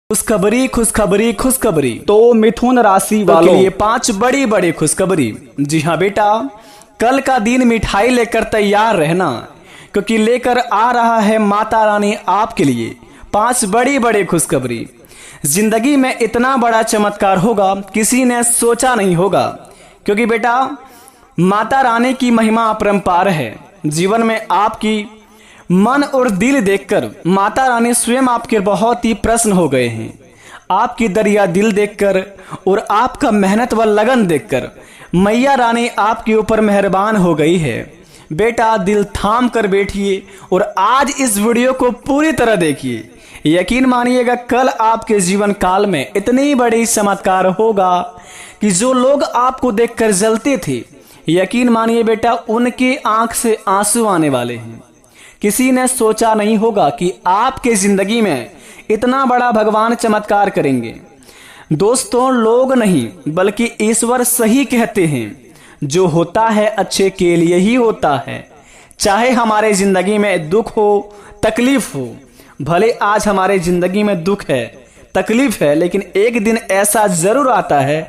खुशखबरी खुशखबरी खुशखबरी। तो मिथुन राशि वालों के लिए 5 बड़ी बड़ी खुशखबरी। जी हाँ बेटा, कल का दिन मिठाई लेकर तैयार रहना, क्योंकि लेकर आ रहा है माता रानी आपके लिए 5 बड़ी बड़ी खुशखबरी। जिंदगी में इतना बड़ा चमत्कार होगा किसी ने सोचा नहीं होगा, क्योंकि बेटा माता रानी की महिमा अपरंपार है। जीवन में आपकी मन और दिल देखकर माता रानी स्वयं आपके बहुत ही प्रसन्न हो गए हैं। आपकी दरिया दिल देखकर और आपका मेहनत व लगन देखकर मैया रानी आपके ऊपर मेहरबान हो गई है। बेटा दिल थाम कर बैठिए और आज इस वीडियो को पूरी तरह देखिए। यकीन मानिएगा कल आपके जीवन काल में इतनी बड़ी चमत्कार होगा कि जो लोग आपको देखकर जलते थे, यकीन मानिए बेटा उनके आंख से आंसू आने वाले हैं। किसी ने सोचा नहीं होगा कि आपके जिंदगी में इतना बड़ा भगवान चमत्कार करेंगे। दोस्तों, लोग नहीं बल्कि ईश्वर सही कहते हैं, जो होता है अच्छे के लिए ही होता है। चाहे हमारे जिंदगी में दुख हो, तकलीफ हो, भले आज हमारे जिंदगी में दुख है, तकलीफ है, लेकिन एक दिन ऐसा जरूर आता है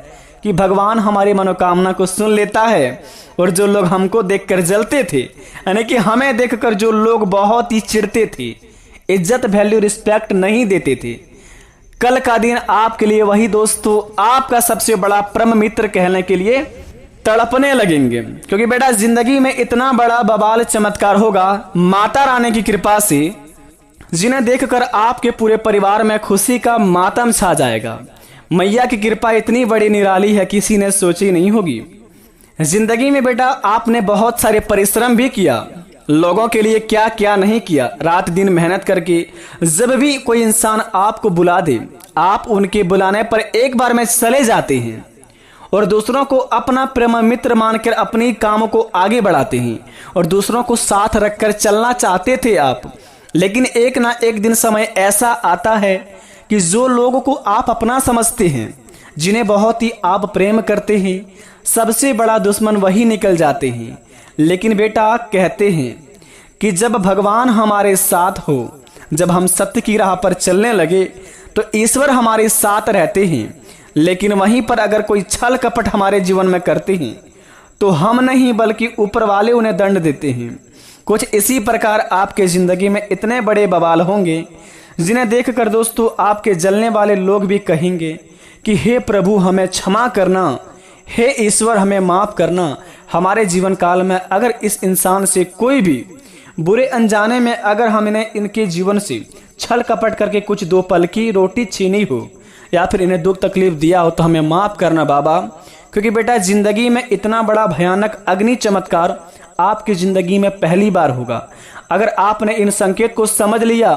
कि भगवान हमारी मनोकामना को सुन लेता है। और जो लोग हमको देखकर जलते थे, यानी कि हमें देखकर जो लोग बहुत ही चिढ़ते थे, इज्जत वैल्यू रिस्पेक्ट नहीं देते थे, कल का दिन आपके लिए वही दोस्तों आपका सबसे बड़ा परम मित्र कहने के लिए तड़पने लगेंगे। क्योंकि बेटा जिंदगी में इतना बड़ा बवाल चमत्कार होगा माता रानी की कृपा से, जिन्हें देखकर आपके पूरे परिवार में खुशी का मातम छा जाएगा। मैया की कृपा इतनी बड़ी निराली है, किसी ने सोची नहीं होगी। जिंदगी में बेटा आपने बहुत सारे परिश्रम भी किया, लोगों के लिए क्या क्या नहीं किया, रात दिन मेहनत करके। जब भी कोई इंसान आपको बुला दे, आप उनके बुलाने पर एक बार में चले जाते हैं और दूसरों को अपना प्रेम मित्र मानकर अपनी कामों को आगे बढ़ाते हैं और दूसरों को साथ रखकर चलना चाहते थे आप। लेकिन एक ना एक दिन समय ऐसा आता है कि जो लोगों को आप अपना समझते हैं, जिन्हें बहुत ही आप प्रेम करते हैं, सबसे बड़ा दुश्मन वही निकल जाते हैं। लेकिन बेटा कहते हैं कि जब भगवान हमारे साथ हो, जब हम सत्य की राह पर चलने लगे तो ईश्वर हमारे साथ रहते हैं। लेकिन वहीं पर अगर कोई छल कपट हमारे जीवन में करते हैं तो हम नहीं बल्कि ऊपर वाले उन्हें दंड देते हैं। कुछ इसी प्रकार आपके जिंदगी में इतने बड़े बवाल होंगे, जिन्हें देखकर दोस्तों आपके जलने वाले लोग भी कहेंगे कि हे प्रभु हमें क्षमा करना, हे ईश्वर हमें माफ करना। हमारे जीवन काल में अगर इस इंसान से कोई भी बुरे अनजाने में अगर हमने इनके जीवन से छल कपट करके कुछ 2 पल की रोटी छीनी हो या फिर इन्हें दुख तकलीफ दिया हो तो हमें माफ करना बाबा। क्योंकि बेटा जिंदगी में इतना बड़ा भयानक अग्नि चमत्कार आपकी जिंदगी में पहली बार होगा। अगर आपने इन संकेत को समझ लिया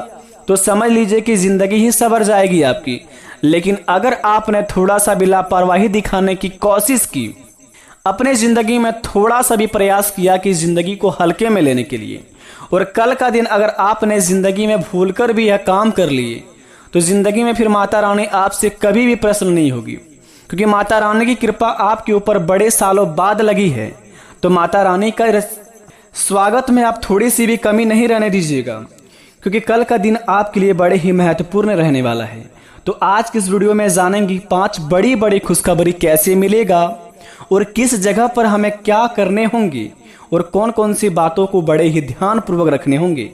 तो समझ लीजिए कि जिंदगी ही संवर जाएगी आपकी। लेकिन अगर आपने थोड़ा सा भी लापरवाही दिखाने की कोशिश की, अपने जिंदगी में थोड़ा सा भी प्रयास किया कि जिंदगी को हल्के में लेने के लिए, और कल का दिन अगर आपने जिंदगी में भूलकर भी यह काम कर लिए, तो जिंदगी में फिर माता रानी आपसे कभी भी प्रसन्न नहीं होगी। क्योंकि माता रानी की कृपा आपके ऊपर बड़े सालों बाद लगी है, तो माता रानी का स्वागत में आप थोड़ी सी भी कमी नहीं रहने दीजिएगा, क्योंकि कल का दिन आपके लिए बड़े ही महत्वपूर्ण रहने वाला है। तो आज की इस वीडियो में जानेंगे 5 बड़ी बड़ी खुशखबरी कैसे मिलेगा और किस जगह पर हमें क्या करने होंगे और कौन कौन सी बातों को बड़े ही ध्यान पूर्वक रखने होंगे,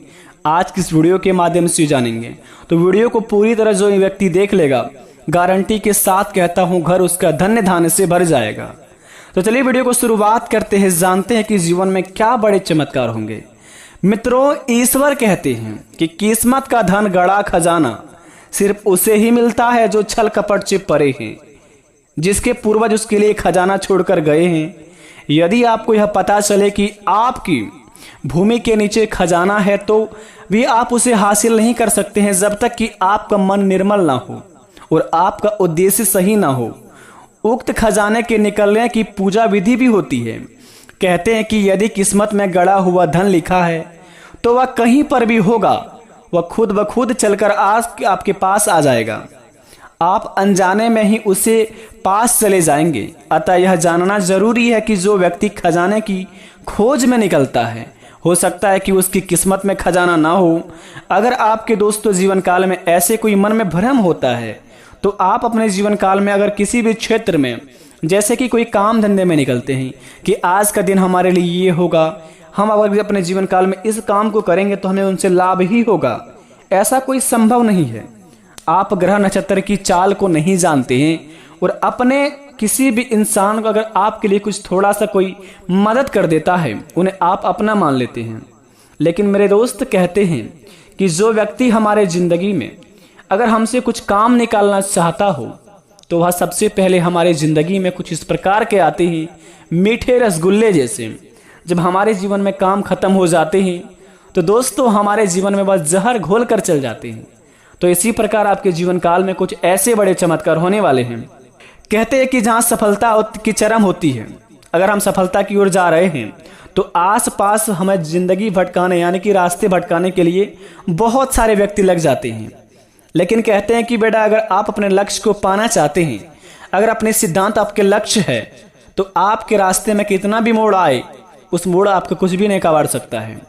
आज की इस वीडियो के माध्यम से जानेंगे। तो वीडियो को पूरी तरह जो व्यक्ति देख लेगा, गारंटी के साथ कहता हूं घर उसका धन्य धान्य से भर जाएगा। तो चलिए वीडियो को शुरुआत करते हैं, जानते हैं कि जीवन में क्या बड़े चमत्कार होंगे। मित्रों, ईश्वर कहते हैं कि किस्मत का धन गड़ा खजाना सिर्फ उसे ही मिलता है जो छल कपट से परे हैं, जिसके पूर्वज उसके लिए खजाना छोड़कर गए हैं। यदि आपको यह पता चले कि आपकी भूमि के नीचे खजाना है, तो भी आप उसे हासिल नहीं कर सकते हैं जब तक कि आपका मन निर्मल ना हो और आपका उद्देश्य सही ना हो। उक्त खजाने के निकलने की पूजा विधि भी होती है। कहते हैं कि यदि किस्मत में गड़ा हुआ धन लिखा है तो वह कहीं पर भी होगा, वह खुद ब खुद चलकर आपके पास आ जाएगा। आप अनजाने में ही उसे पास चले जाएंगे। अतः यह जानना जरूरी है कि जो व्यक्ति खजाने की खोज में निकलता है हो सकता है कि उसकी किस्मत में खजाना ना हो। अगर आपके दोस्तों जीवन काल में ऐसे कोई मन में भ्रम होता है तो आप अपने जीवन काल में अगर किसी भी क्षेत्र में जैसे कि कोई काम धंधे में निकलते हैं कि आज का दिन हमारे लिए ये होगा, हम अगर अपने जीवन काल में इस काम को करेंगे तो हमें उनसे लाभ ही होगा, ऐसा कोई संभव नहीं है। आप ग्रह नक्षत्र की चाल को नहीं जानते हैं और अपने किसी भी इंसान को अगर आपके लिए कुछ थोड़ा सा कोई मदद कर देता है उन्हें आप अपना मान लेते हैं। लेकिन मेरे दोस्त कहते हैं कि जो व्यक्ति हमारे ज़िंदगी में अगर हमसे कुछ काम निकालना चाहता हो तो वह सबसे पहले हमारे ज़िंदगी में कुछ इस प्रकार के आते हैं, मीठे रसगुल्ले जैसे। जब हमारे जीवन में काम खत्म हो जाते हैं तो दोस्तों हमारे जीवन में बस जहर घोल कर चल जाते हैं। तो इसी प्रकार आपके जीवन काल में कुछ ऐसे बड़े चमत्कार होने वाले हैं। कहते हैं कि जहाँ सफलता की चरम होती है, अगर हम सफलता की ओर जा रहे हैं तो आसपास हमें ज़िंदगी भटकाने यानी कि रास्ते भटकाने के लिए बहुत सारे व्यक्ति लग जाते हैं। लेकिन कहते हैं कि बेटा अगर आप अपने लक्ष्य को पाना चाहते हैं, अगर अपने सिद्धांत आपके लक्ष्य है तो आपके रास्ते में कितना भी मोड़ आए उस मोड़ आपको कुछ भी नहीं कबाड़ सकता है।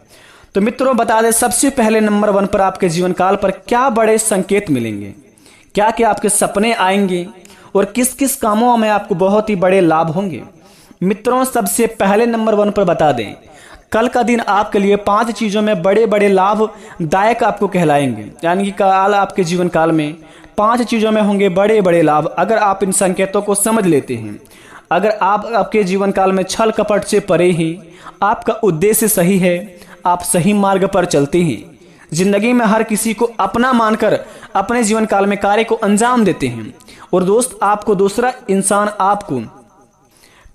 तो मित्रों बता दें, सबसे पहले नंबर 1 पर आपके जीवन काल पर क्या बड़े संकेत मिलेंगे, क्या क्या आपके सपने आएंगे और किस किस कामों में आपको बहुत ही बड़े लाभ होंगे। मित्रों सबसे पहले नंबर 1 पर बता दें, कल का दिन आपके लिए 5 चीज़ों में बड़े बड़े लाभदायक आपको कहलाएंगे। यानी कि कल आपके जीवन काल में 5 चीज़ों में होंगे बड़े बड़े लाभ। अगर आप इन संकेतों को समझ लेते हैं, अगर आप आपके जीवन काल में छल कपट से परे हैं, आपका उद्देश्य सही है, आप सही मार्ग पर चलते हैं, जिंदगी में हर किसी को अपना मानकर अपने जीवन काल में कार्य को अंजाम देते हैं और दोस्त आपको दूसरा इंसान आपको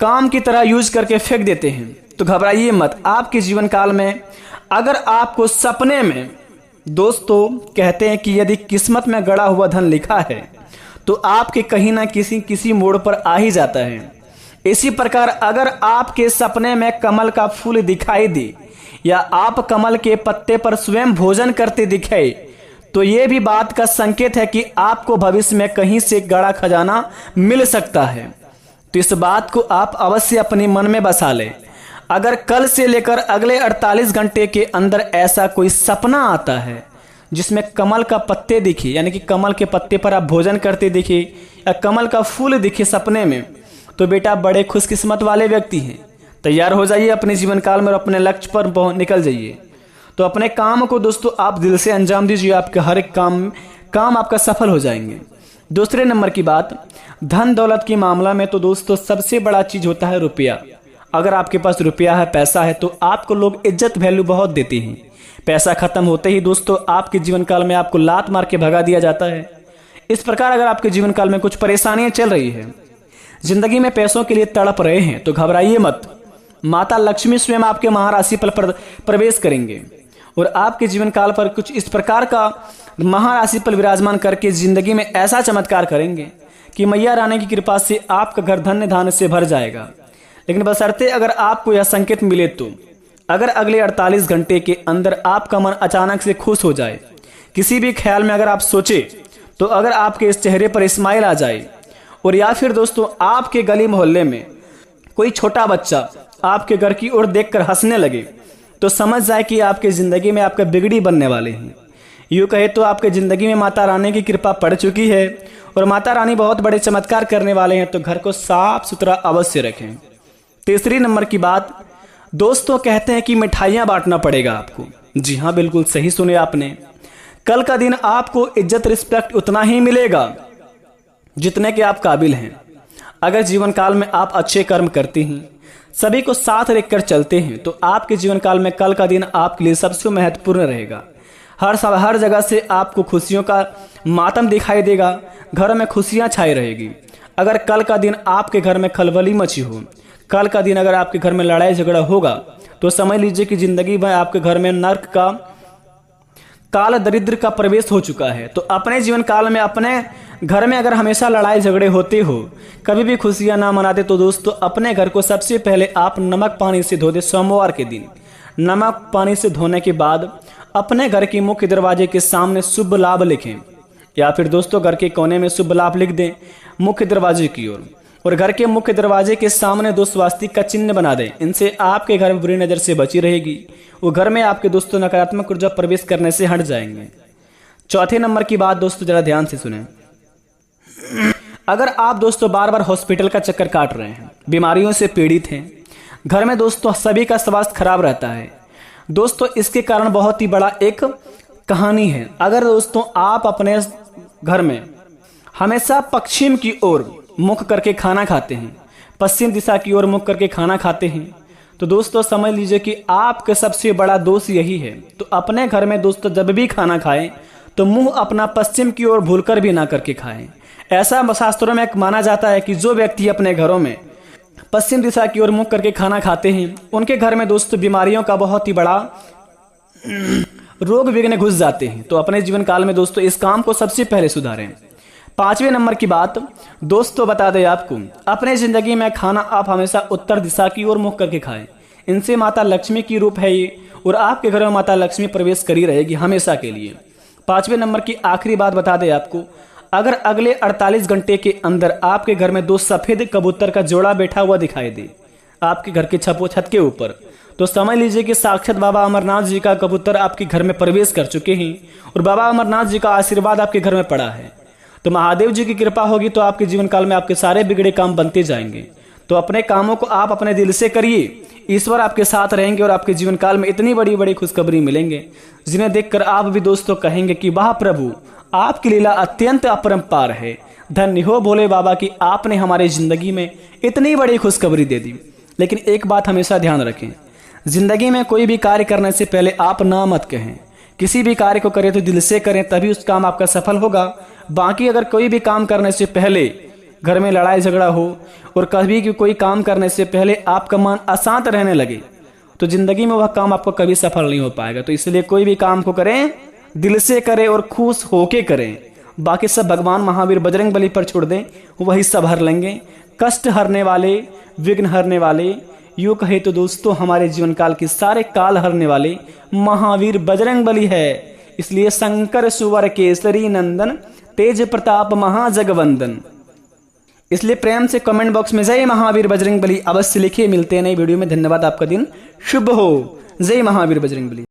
काम की तरह यूज करके फेंक देते हैं, तो घबराइए मत। आपके जीवन काल में अगर आपको सपने में दोस्तों कहते हैं कि यदि किस्मत में गड़ा हुआ धन लिखा है तो आपके कहीं ना किसी मोड़ पर आ ही जाता है। इसी प्रकार अगर आपके सपने में कमल का फूल दिखाई दे या आप कमल के पत्ते पर स्वयं भोजन करते दिखाए तो ये भी बात का संकेत है कि आपको भविष्य में कहीं से गड़ा खजाना मिल सकता है। तो इस बात को आप अवश्य अपने मन में बसा लें। अगर कल से लेकर अगले 48 घंटे के अंदर ऐसा कोई सपना आता है जिसमें कमल का पत्ते दिखे, यानी कि कमल के पत्ते पर आप भोजन करते दिखे या कमल का फूल दिखे सपने में, तो बेटा बड़े खुशकिस्मत वाले व्यक्ति हैं। तैयार हो जाइए अपने जीवन काल में और अपने लक्ष्य पर निकल जाइए। तो अपने काम को दोस्तों आप दिल से अंजाम दीजिए, आपका हर एक काम आपका सफल हो जाएंगे। दूसरे नंबर की बात, धन दौलत की मामला में तो दोस्तों सबसे बड़ा चीज होता है रुपया। अगर आपके पास रुपया है, पैसा है, तो आपको लोग इज्जत वैल्यू बहुत देते हैं। पैसा खत्म होते ही दोस्तों आपके जीवन काल में आपको लात मार के भगा दिया जाता है। इस प्रकार अगर आपके जीवन काल में कुछ परेशानियां चल रही है, जिंदगी में पैसों के लिए तड़प रहे हैं, तो घबराइए मत। माता लक्ष्मी स्वयं आपके महाराशि पर प्रवेश करेंगे और आपके जीवन काल पर कुछ इस प्रकार का महाराशि पर विराजमान करके जिंदगी में ऐसा चमत्कार करेंगे कि मैया रानी की कृपा से आपका घर धन्य धान्य से भर जाएगा। लेकिन बशर्ते अगर आपको यह संकेत मिले, तो अगर अगले 48 घंटे के अंदर आपका मन अचानक से खुश हो जाए, किसी भी ख्याल में अगर आप सोचे, तो अगर आपके इस चेहरे पर स्माइल आ जाए और या फिर दोस्तों आपके गली मोहल्ले में कोई छोटा बच्चा आपके घर की ओर देखकर हंसने लगे, तो समझ जाए कि आपके ज़िंदगी में आपका बिगड़ी बनने वाले हैं। यूँ कहे तो आपके ज़िंदगी में माता रानी की कृपा पड़ चुकी है और माता रानी बहुत बड़े चमत्कार करने वाले हैं। तो घर को साफ सुथरा अवश्य रखें। तीसरी नंबर की बात, दोस्तों कहते हैं कि मिठाइयाँ बांटना पड़ेगा आपको। जी हाँ, बिल्कुल सही सुने आपने। कल का दिन आपको इज्जत रिस्पेक्ट उतना ही मिलेगा जितने के आप काबिल हैं। अगर जीवन काल में आप अच्छे कर्म करते हैं, सभी को साथ रखकर चलते हैं, तो आपके जीवन काल में कल का दिन आपके लिए सबसे महत्वपूर्ण रहेगा। हर जगह से आपको खुशियों का मातम दिखाई देगा, घर में खुशियां छाई रहेगी। अगर कल का दिन आपके घर में खलबली मची हो, कल का दिन अगर आपके घर में लड़ाई झगड़ा होगा, तो समझ लीजिए कि जिंदगी में आपके घर में नर्क का काल दरिद्र का प्रवेश हो चुका है। तो अपने जीवन काल में अपने घर में अगर हमेशा लड़ाई झगड़े होते हो, कभी भी खुशियां ना मनाते, तो दोस्तों अपने घर को सबसे पहले आप नमक पानी से धो दे। सोमवार के दिन नमक पानी से धोने के बाद अपने घर के मुख्य दरवाजे के सामने शुभ लाभ लिखें, या फिर दोस्तों घर के कोने में शुभ लाभ लिख दें मुख्य दरवाजे की ओर। और घर के मुख्य दरवाजे के सामने 2 स्वास्तिक का चिन्ह बना दें। इनसे आपके घर में बुरी नजर से बची रहेगी। वो घर में आपके दोस्तों नकारात्मक ऊर्जा प्रवेश करने से हट जाएंगे। चौथे नंबर की बात दोस्तों जरा ध्यान से सुने। अगर आप दोस्तों बार बार हॉस्पिटल का चक्कर काट रहे हैं, बीमारियों से पीड़ित हैं, घर में दोस्तों सभी का स्वास्थ्य खराब रहता है दोस्तों, इसके कारण बहुत ही बड़ा एक कहानी है। अगर दोस्तों आप अपने घर में हमेशा पश्चिम की ओर मुख करके खाना खाते हैं, पश्चिम दिशा की ओर मुख करके खाना खाते हैं, तो दोस्तों समझ लीजिए कि आपका सबसे बड़ा दोष यही है। तो अपने घर में दोस्तों जब भी खाना खाएं तो मुंह अपना पश्चिम की ओर भूलकर भी ना करके खाएं। ऐसा शास्त्रों में माना जाता है कि जो व्यक्ति अपने घरों में पश्चिम दिशा की ओर मुख करके खाना खाते हैं, उनके घर में दोस्तों बीमारियों का बहुत ही बड़ा रोग विघ्न घुस जाते हैं। तो अपने जीवन काल में दोस्तों इस काम को सबसे पहले सुधारें। 5वें नंबर की बात दोस्तों बता दें आपको, अपने जिंदगी में खाना आप हमेशा उत्तर दिशा की ओर मुख करके खाएं। इनसे माता लक्ष्मी की रूप है ये, और आपके घर में माता लक्ष्मी प्रवेश करी रहेगी हमेशा के लिए। 5वें नंबर की आखिरी बात बता दें आपको, अगर अगले 48 घंटे के अंदर आपके घर में 2 सफेद कबूतर का जोड़ा बैठा हुआ दिखाई दे आपके घर के छत के ऊपर, तो समझ लीजिए कि साक्षात बाबा अमरनाथ जी का कबूतर आपके घर में प्रवेश कर चुके हैं और बाबा अमरनाथ जी का आशीर्वाद आपके घर में पड़ा है। तो महादेव जी की कृपा होगी तो आपके जीवन काल में आपके सारे बिगड़े काम बनते जाएंगे। तो अपने कामों को आप अपने दिल से करिए, ईश्वर आपके साथ रहेंगे और आपके जीवन काल में इतनी बड़ी बड़ी खुशखबरी मिलेंगे जिन्हें देखकर आप भी दोस्तों कहेंगे कि वाह प्रभु, आपकी लीला अत्यंत अपरंपार है। धन्य हो भोले बाबा कि आपने हमारे जिंदगी में इतनी बड़ी खुशखबरी दे दी। लेकिन एक बात हमेशा ध्यान रखें, जिंदगी में कोई भी कार्य करने से पहले आप ना मत कहें। किसी भी कार्य को करें तो दिल से करें, तभी उस काम आपका सफल होगा। बाकी अगर कोई भी काम करने से पहले घर में लड़ाई झगड़ा हो और कभी भी कोई काम करने से पहले आपका मन अशांत रहने लगे, तो जिंदगी में वह काम आपको कभी सफल नहीं हो पाएगा। तो इसलिए कोई भी काम को करें दिल से करें और खुश होके करें। बाकी सब भगवान महावीर बजरंग बली पर छोड़ दें, वही सब हर लेंगे। कष्ट हरने वाले, विघ्न हरने वाले, यूं कहे तो दोस्तों हमारे जीवन काल के सारे काल हरने वाले महावीर बजरंग बली है। इसलिए शंकर सुवर केसरी नंदन, तेज प्रताप महाजगवंदन। इसलिए प्रेम से कमेंट बॉक्स में जय महावीर बजरंग बली अवश्य लिखिए। मिलते हैं नई वीडियो में। धन्यवाद, आपका दिन शुभ हो। जय महावीर बजरंग बली।